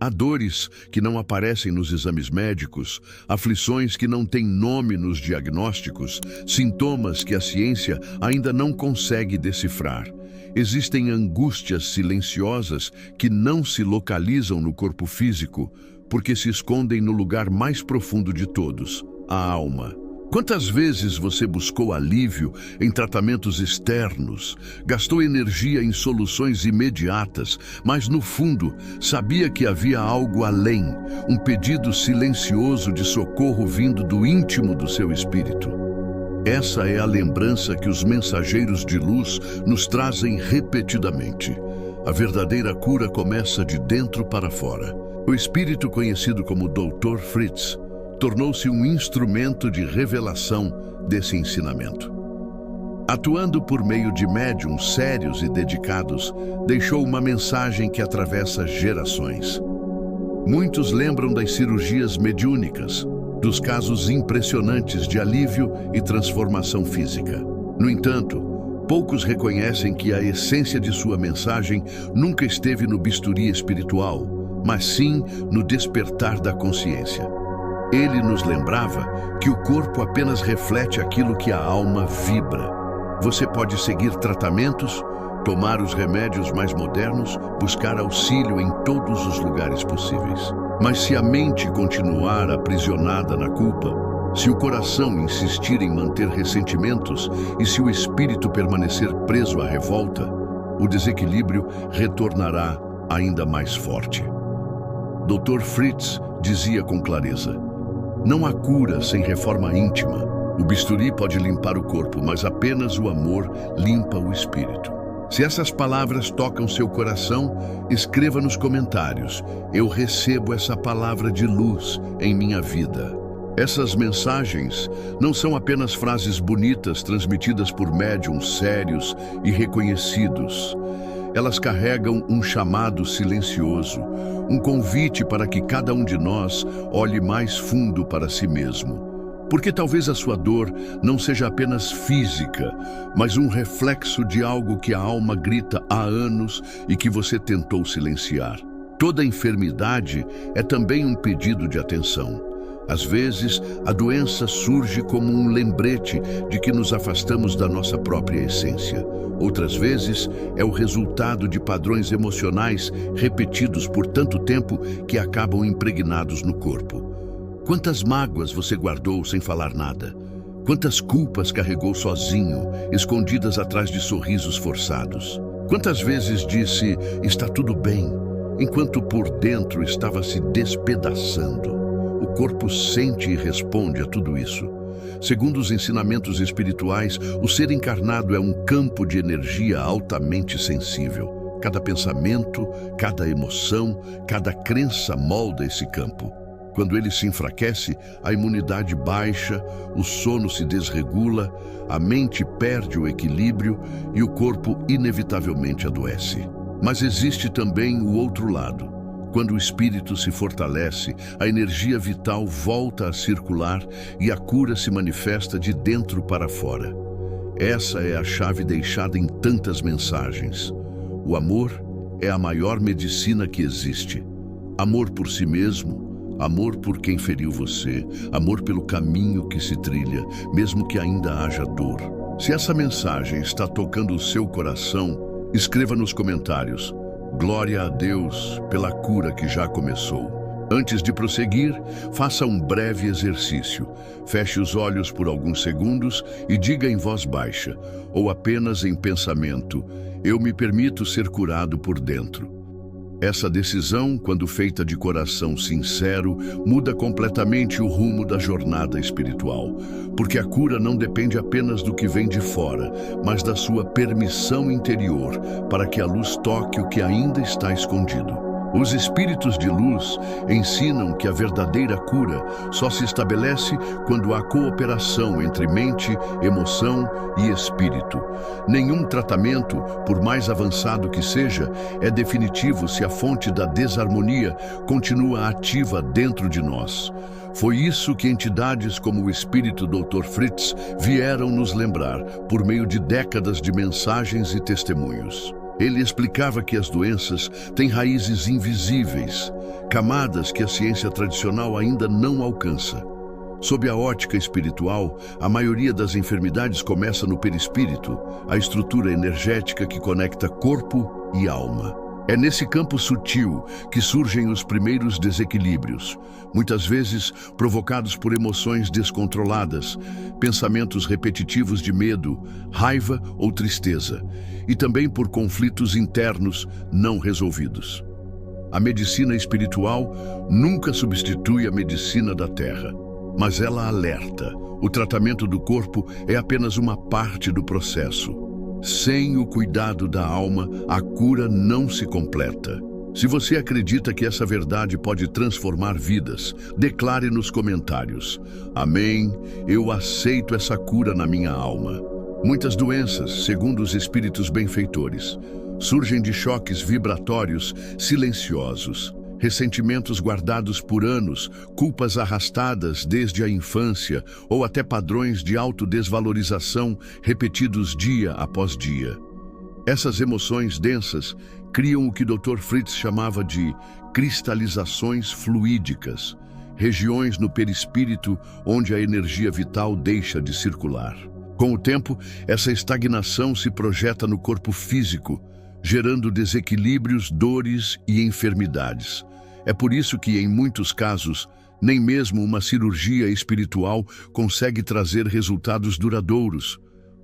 Há dores que não aparecem nos exames médicos, aflições que não têm nome nos diagnósticos, sintomas que a ciência ainda não consegue decifrar. Existem angústias silenciosas que não se localizam no corpo físico, porque se escondem no lugar mais profundo de todos, a alma. Quantas vezes você buscou alívio em tratamentos externos, gastou energia em soluções imediatas, mas no fundo sabia que havia algo além, um pedido silencioso de socorro vindo do íntimo do seu espírito? Essa é a lembrança que os mensageiros de luz nos trazem repetidamente. A verdadeira cura começa de dentro para fora. O espírito conhecido como Dr. Fritz tornou-se um instrumento de revelação desse ensinamento. Atuando por meio de médiuns sérios e dedicados, deixou uma mensagem que atravessa gerações. Muitos lembram das cirurgias mediúnicas, dos casos impressionantes de alívio e transformação física. No entanto, poucos reconhecem que a essência de sua mensagem nunca esteve no bisturi espiritual, mas sim no despertar da consciência. Ele nos lembrava que o corpo apenas reflete aquilo que a alma vibra. Você pode seguir tratamentos, tomar os remédios mais modernos, buscar auxílio em todos os lugares possíveis. Mas se a mente continuar aprisionada na culpa, se o coração insistir em manter ressentimentos e se o espírito permanecer preso à revolta, o desequilíbrio retornará ainda mais forte. Dr. Fritz dizia com clareza: não há cura sem reforma íntima. O bisturi pode limpar o corpo, mas apenas o amor limpa o espírito. Se essas palavras tocam seu coração, escreva nos comentários: eu recebo essa palavra de luz em minha vida. Essas mensagens não são apenas frases bonitas transmitidas por médiuns sérios e reconhecidos. Elas carregam um chamado silencioso, um convite para que cada um de nós olhe mais fundo para si mesmo. Porque talvez a sua dor não seja apenas física, mas um reflexo de algo que a alma grita há anos e que você tentou silenciar. Toda enfermidade é também um pedido de atenção. Às vezes, a doença surge como um lembrete de que nos afastamos da nossa própria essência. Outras vezes, é o resultado de padrões emocionais repetidos por tanto tempo que acabam impregnados no corpo. Quantas mágoas você guardou sem falar nada? Quantas culpas carregou sozinho, escondidas atrás de sorrisos forçados? Quantas vezes disse, está tudo bem, enquanto por dentro estava se despedaçando? O corpo sente e responde a tudo isso. Segundo os ensinamentos espirituais, o ser encarnado é um campo de energia altamente sensível. Cada pensamento, cada emoção, cada crença molda esse campo. Quando ele se enfraquece, a imunidade baixa, o sono se desregula, a mente perde o equilíbrio e o corpo inevitavelmente adoece. Mas existe também o outro lado. Quando o espírito se fortalece, a energia vital volta a circular e a cura se manifesta de dentro para fora. Essa é a chave deixada em tantas mensagens. O amor é a maior medicina que existe. Amor por si mesmo, amor por quem feriu você, amor pelo caminho que se trilha, mesmo que ainda haja dor. Se essa mensagem está tocando o seu coração, escreva nos comentários: glória a Deus pela cura que já começou. Antes de prosseguir, faça um breve exercício. Feche os olhos por alguns segundos e diga em voz baixa, ou apenas em pensamento: eu me permito ser curado por dentro. Essa decisão, quando feita de coração sincero, muda completamente o rumo da jornada espiritual. Porque a cura não depende apenas do que vem de fora, mas da sua permissão interior, para que a luz toque o que ainda está escondido. Os espíritos de luz ensinam que a verdadeira cura só se estabelece quando há cooperação entre mente, emoção e espírito. Nenhum tratamento, por mais avançado que seja, é definitivo se a fonte da desarmonia continua ativa dentro de nós. Foi isso que entidades como o espírito Dr. Fritz vieram nos lembrar por meio de décadas de mensagens e testemunhos. Ele explicava que as doenças têm raízes invisíveis, camadas que a ciência tradicional ainda não alcança. Sob a ótica espiritual, a maioria das enfermidades começa no perispírito, a estrutura energética que conecta corpo e alma. É nesse campo sutil que surgem os primeiros desequilíbrios, muitas vezes provocados por emoções descontroladas, pensamentos repetitivos de medo, raiva ou tristeza, e também por conflitos internos não resolvidos. A medicina espiritual nunca substitui a medicina da terra, mas ela alerta: o tratamento do corpo é apenas uma parte do processo. Sem o cuidado da alma, a cura não se completa. Se você acredita que essa verdade pode transformar vidas, declare nos comentários: amém, eu aceito essa cura na minha alma. Muitas doenças, segundo os espíritos benfeitores, surgem de choques vibratórios silenciosos, ressentimentos guardados por anos, culpas arrastadas desde a infância ou até padrões de autodesvalorização repetidos dia após dia. Essas emoções densas criam o que Dr. Fritz chamava de cristalizações fluídicas, regiões no perispírito onde a energia vital deixa de circular. Com o tempo, essa estagnação se projeta no corpo físico, gerando desequilíbrios, dores e enfermidades. É por isso que, em muitos casos, nem mesmo uma cirurgia espiritual consegue trazer resultados duradouros.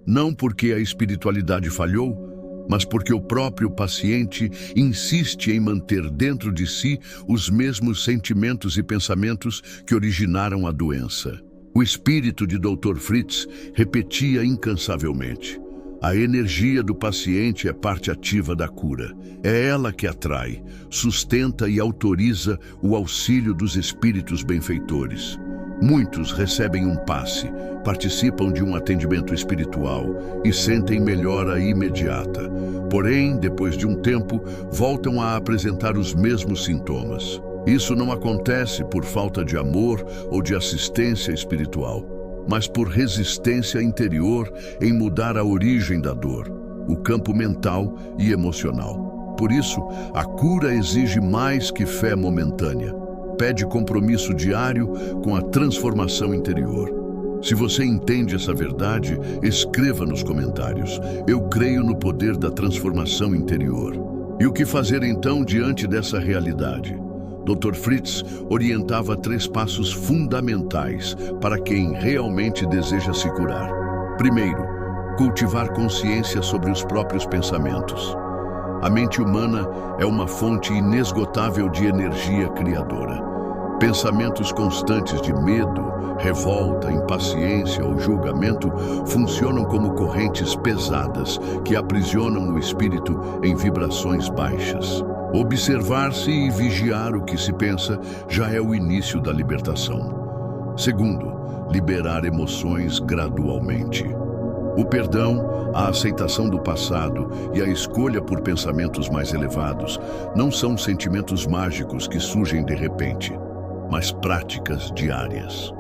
Não porque a espiritualidade falhou, mas porque o próprio paciente insiste em manter dentro de si os mesmos sentimentos e pensamentos que originaram a doença. O espírito de Dr. Fritz repetia incansavelmente: a energia do paciente é parte ativa da cura. É ela que atrai, sustenta e autoriza o auxílio dos espíritos benfeitores. Muitos recebem um passe, participam de um atendimento espiritual e sentem melhora imediata. Porém, depois de um tempo, voltam a apresentar os mesmos sintomas. Isso não acontece por falta de amor ou de assistência espiritual, mas por resistência interior em mudar a origem da dor, o campo mental e emocional. Por isso, a cura exige mais que fé momentânea. Pede compromisso diário com a transformação interior. Se você entende essa verdade, escreva nos comentários: eu creio no poder da transformação interior. E o que fazer então diante dessa realidade? Dr. Fritz orientava 3 passos fundamentais para quem realmente deseja se curar. Primeiro, cultivar consciência sobre os próprios pensamentos. A mente humana é uma fonte inesgotável de energia criadora. Pensamentos constantes de medo, revolta, impaciência ou julgamento funcionam como correntes pesadas que aprisionam o espírito em vibrações baixas. Observar-se e vigiar o que se pensa já é o início da libertação. Segundo, liberar emoções gradualmente. O perdão, a aceitação do passado e a escolha por pensamentos mais elevados não são sentimentos mágicos que surgem de repente, mas práticas diárias.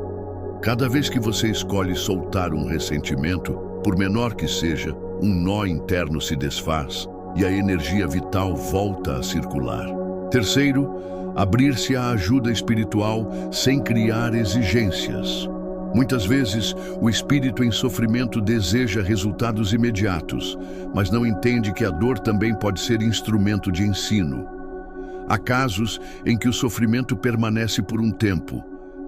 Cada vez que você escolhe soltar um ressentimento, por menor que seja, um nó interno se desfaz e a energia vital volta a circular. Terceiro, abrir-se à ajuda espiritual sem criar exigências. Muitas vezes, o espírito em sofrimento deseja resultados imediatos, mas não entende que a dor também pode ser instrumento de ensino. Há casos em que o sofrimento permanece por um tempo,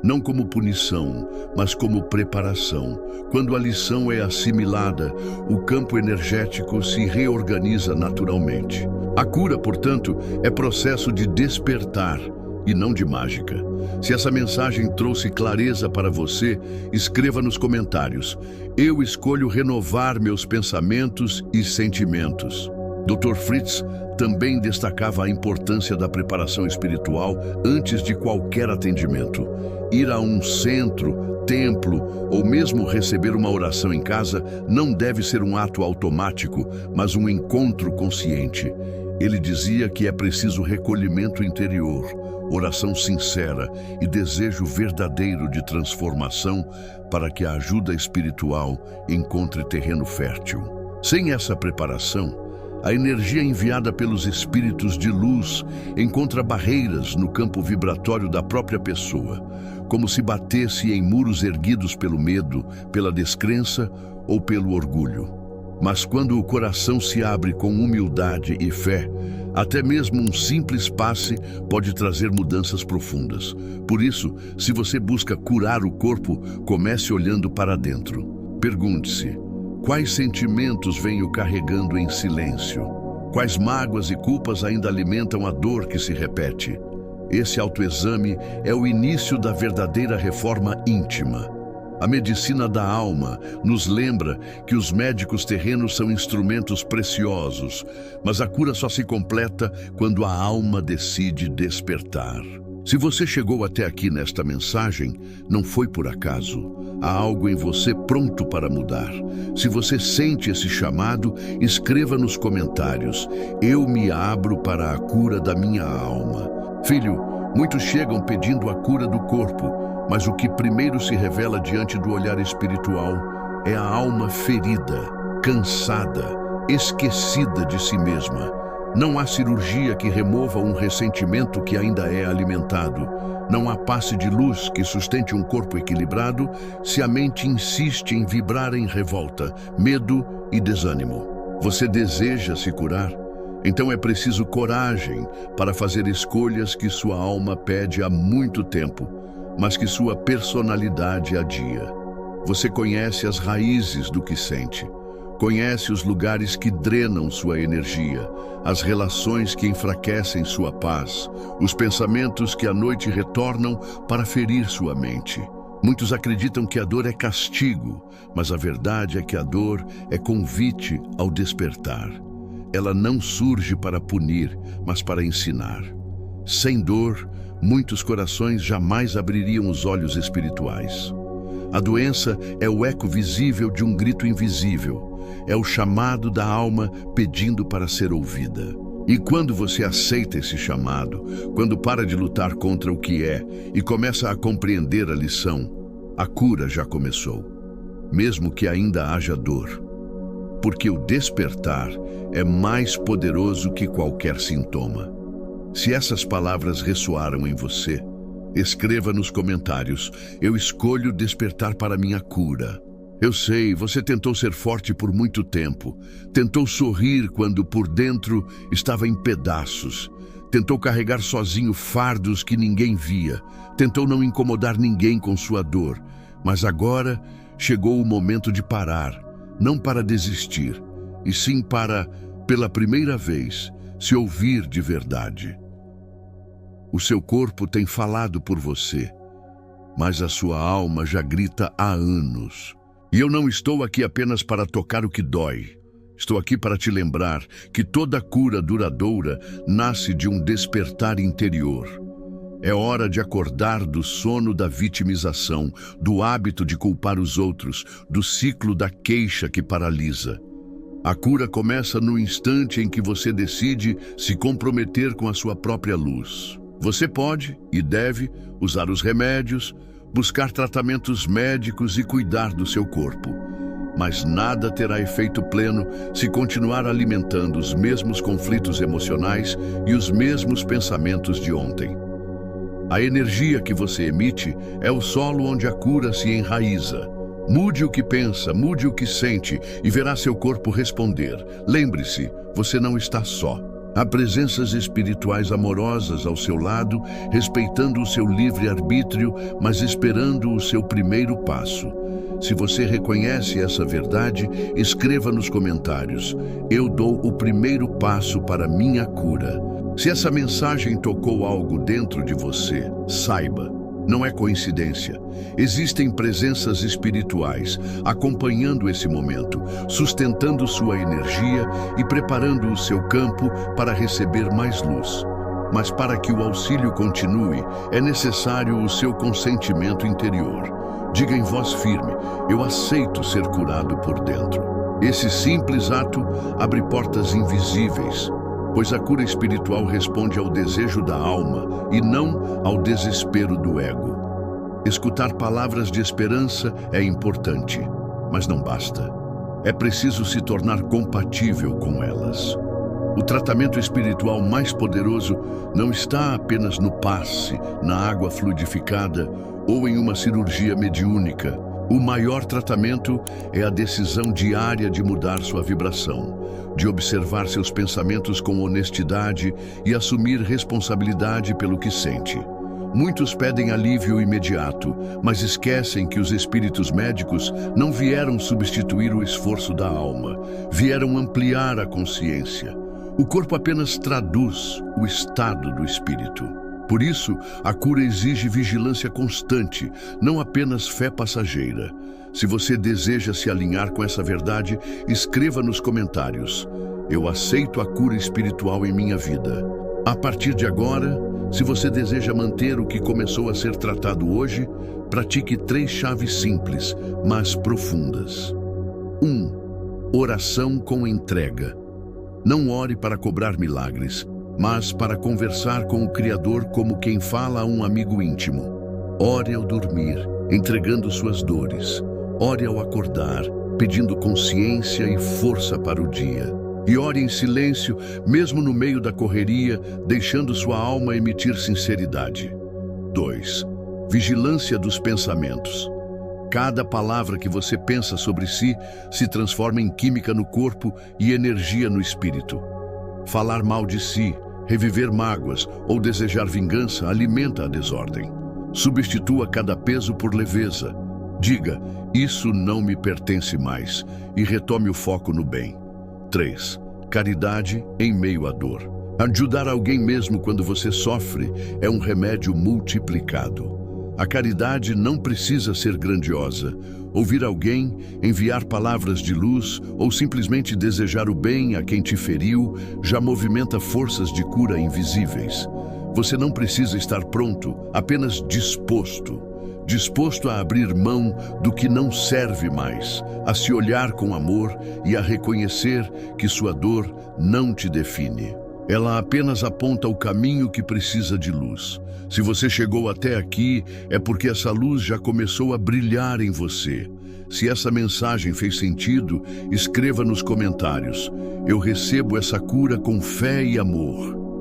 não como punição, mas como preparação. Quando a lição é assimilada, o campo energético se reorganiza naturalmente. A cura, portanto, é processo de despertar e não de mágica. Se essa mensagem trouxe clareza para você, escreva nos comentários: eu escolho renovar meus pensamentos e sentimentos. Dr. Fritz também destacava a importância da preparação espiritual antes de qualquer atendimento. Ir a um centro, templo ou mesmo receber uma oração em casa não deve ser um ato automático, mas um encontro consciente. Ele dizia que é preciso recolhimento interior, oração sincera e desejo verdadeiro de transformação para que a ajuda espiritual encontre terreno fértil. Sem essa preparação, A energia enviada pelos espíritos de luz encontra barreiras no campo vibratório da própria pessoa, como se batesse em muros erguidos pelo medo, pela descrença ou pelo orgulho. Mas quando o coração se abre com humildade e fé, até mesmo um simples passe pode trazer mudanças profundas. Por isso, se você busca curar o corpo, comece olhando para dentro. Pergunte-se: quais sentimentos venho carregando em silêncio? Quais mágoas e culpas ainda alimentam a dor que se repete? Esse autoexame é o início da verdadeira reforma íntima. A medicina da alma nos lembra que os médicos terrenos são instrumentos preciosos, mas a cura só se completa quando a alma decide despertar. Se você chegou até aqui nesta mensagem, não foi por acaso. Há algo em você pronto para mudar. Se você sente esse chamado, escreva nos comentários: eu me abro para a cura da minha alma. Filho, muitos chegam pedindo a cura do corpo, mas o que primeiro se revela diante do olhar espiritual é a alma ferida, cansada, esquecida de si mesma. Não há cirurgia que remova um ressentimento que ainda é alimentado. Não há passe de luz que sustente um corpo equilibrado se a mente insiste em vibrar em revolta, medo e desânimo. Você deseja se curar? Então é preciso coragem para fazer escolhas que sua alma pede há muito tempo, mas que sua personalidade adia. Você conhece as raízes do que sente. Conhece os lugares que drenam sua energia, as relações que enfraquecem sua paz, os pensamentos que à noite retornam para ferir sua mente. Muitos acreditam que a dor é castigo, mas a verdade é que a dor é convite ao despertar. Ela não surge para punir, mas para ensinar. Sem dor, muitos corações jamais abririam os olhos espirituais. A doença é o eco visível de um grito invisível. É o chamado da alma pedindo para ser ouvida. E quando você aceita esse chamado, quando para de lutar contra o que é e começa a compreender a lição, a cura já começou, mesmo que ainda haja dor. Porque o despertar é mais poderoso que qualquer sintoma. Se essas palavras ressoaram em você, escreva nos comentários: eu escolho despertar para minha cura. Eu sei, você tentou ser forte por muito tempo, tentou sorrir quando por dentro estava em pedaços, tentou carregar sozinho fardos que ninguém via, tentou não incomodar ninguém com sua dor, mas agora chegou o momento de parar, não para desistir, e sim para, pela primeira vez, se ouvir de verdade. O seu corpo tem falado por você, mas a sua alma já grita há anos. E eu não estou aqui apenas para tocar o que dói. Estou aqui para te lembrar que toda cura duradoura nasce de um despertar interior. É hora de acordar do sono da vitimização, do hábito de culpar os outros, do ciclo da queixa que paralisa. A cura começa no instante em que você decide se comprometer com a sua própria luz. Você pode e deve usar os remédios, buscar tratamentos médicos e cuidar do seu corpo. Mas nada terá efeito pleno se continuar alimentando os mesmos conflitos emocionais e os mesmos pensamentos de ontem. A energia que você emite é o solo onde a cura se enraiza. Mude o que pensa, mude o que sente e verá seu corpo responder. Lembre-se, você não está só. Há presenças espirituais amorosas ao seu lado, respeitando o seu livre-arbítrio, mas esperando o seu primeiro passo. Se você reconhece essa verdade, escreva nos comentários: eu dou o primeiro passo para minha cura. Se essa mensagem tocou algo dentro de você, saiba, não é coincidência. Existem presenças espirituais acompanhando esse momento, sustentando sua energia e preparando o seu campo para receber mais luz. Mas para que o auxílio continue, é necessário o seu consentimento interior. Diga em voz firme: eu aceito ser curado por dentro. Esse simples ato abre portas invisíveis, pois a cura espiritual responde ao desejo da alma e não ao desespero do ego. Escutar palavras de esperança é importante, mas não basta. É preciso se tornar compatível com elas. O tratamento espiritual mais poderoso não está apenas no passe, na água fluidificada ou em uma cirurgia mediúnica. O maior tratamento é a decisão diária de mudar sua vibração, de observar seus pensamentos com honestidade e assumir responsabilidade pelo que sente. Muitos pedem alívio imediato, mas esquecem que os espíritos médicos não vieram substituir o esforço da alma, vieram ampliar a consciência. O corpo apenas traduz o estado do espírito. Por isso, a cura exige vigilância constante, não apenas fé passageira. Se você deseja se alinhar com essa verdade, escreva nos comentários: eu aceito a cura espiritual em minha vida. A partir de agora, se você deseja manter o que começou a ser tratado hoje, pratique 3 chaves simples, mas profundas. 1. Oração com entrega. Não ore para cobrar milagres, mas para conversar com o Criador como quem fala a um amigo íntimo. Ore ao dormir, entregando suas dores. Ore ao acordar, pedindo consciência e força para o dia. E ore em silêncio, mesmo no meio da correria, deixando sua alma emitir sinceridade. 2. Vigilância dos pensamentos. Cada palavra que você pensa sobre si se transforma em química no corpo e energia no espírito. Falar mal de si, reviver mágoas ou desejar vingança alimenta a desordem. Substitua cada peso por leveza. Diga: isso não me pertence mais, e retome o foco no bem. 3. Caridade em meio à dor. Ajudar alguém mesmo quando você sofre é um remédio multiplicado. A caridade não precisa ser grandiosa. Ouvir alguém, enviar palavras de luz ou simplesmente desejar o bem a quem te feriu já movimenta forças de cura invisíveis. Você não precisa estar pronto, apenas disposto. Disposto a abrir mão do que não serve mais, a se olhar com amor e a reconhecer que sua dor não te define. Ela apenas aponta o caminho que precisa de luz. Se você chegou até aqui, é porque essa luz já começou a brilhar em você. Se essa mensagem fez sentido, escreva nos comentários: eu recebo essa cura com fé e amor.